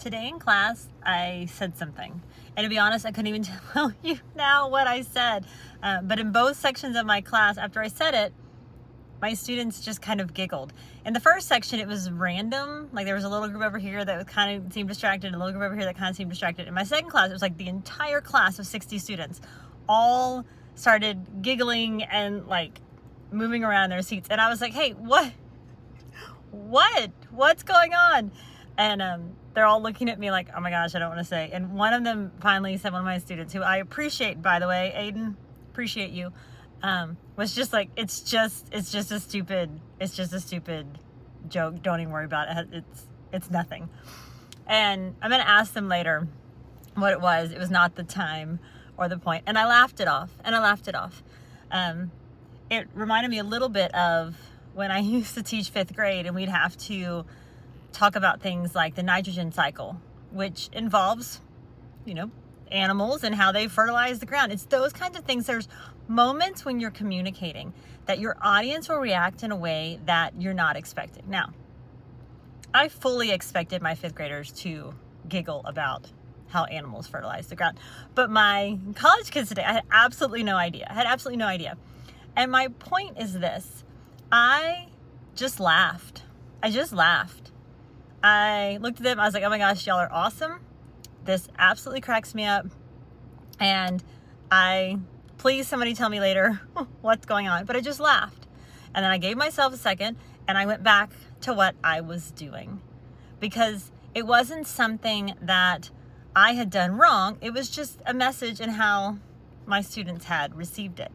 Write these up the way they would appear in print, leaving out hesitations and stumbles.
Today in class, I said something. And to be honest, I couldn't even tell you now what I said. But in both sections of my class, after I said it, my students just kind of giggled. In the first section, it was random. Like there was a little group over here that kind of seemed distracted, a little group over here that kind of seemed distracted. In my second class, it was like the entire class of 60 students all started giggling and like moving around in their seats. And I was like, hey, what's going on? And they're all looking at me like, oh my gosh, I don't want to say. And one of them finally said, one of my students, who I appreciate, by the way, Aiden, appreciate you, was just like, it's just a stupid joke. Don't even worry about it. It's nothing. And I'm going to ask them later what it was. It was not the time or the point. And I laughed it off. It reminded me a little bit of when I used to teach 5th grade and we'd have to talk about things like the nitrogen cycle, which involves, animals and how they fertilize the ground. It's those kinds of things. There's moments when you're communicating that your audience will react in a way that you're not expecting. Now, I fully expected my 5th graders to giggle about how animals fertilize the ground. But my college kids today, I had absolutely no idea. And my point is this. I just laughed. I looked at them. I was like, oh my gosh, y'all are awesome. This absolutely cracks me up. And please somebody tell me later what's going on. But I just laughed. And then I gave myself a second and I went back to what I was doing. Because it wasn't something that I had done wrong. It was just a message and how my students had received it.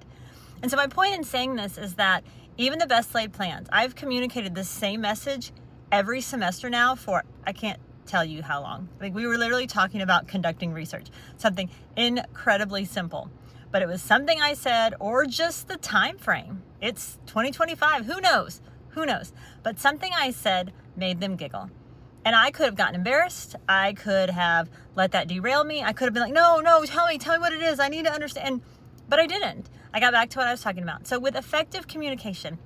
And so my point in saying this is that even the best laid plans, I've communicated the same message every semester now for, I can't tell you how long. Like we were literally talking about conducting research, something incredibly simple, but it was something I said or just the time frame. It's 2025. Who knows? But something I said made them giggle. And I could have gotten embarrassed. I could have let that derail me. I could have been like, no, tell me what it is. I need to understand. But I didn't. I got back to what I was talking about. So with effective communication,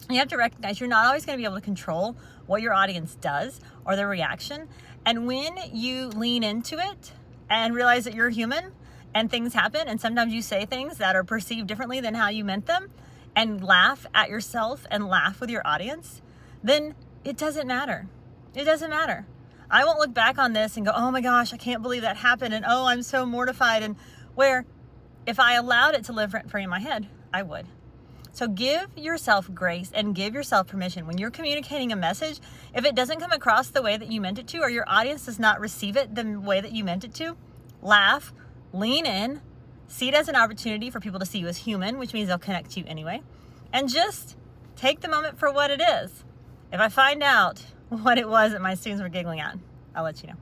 you have to recognize you're not always going to be able to control what your audience does or their reaction. And when you lean into it and realize that you're human and things happen, and sometimes you say things that are perceived differently than how you meant them, and laugh at yourself and laugh with your audience, then it doesn't matter. I won't look back on this and go, oh my gosh, I can't believe that happened. And oh, I'm so mortified. And where if I allowed it to live rent free in my head, I would. So give yourself grace and give yourself permission. When you're communicating a message, if it doesn't come across the way that you meant it to, or your audience does not receive it the way that you meant it to, laugh, lean in, see it as an opportunity for people to see you as human, which means they'll connect to you anyway, and just take the moment for what it is. If I find out what it was that my students were giggling at, I'll let you know.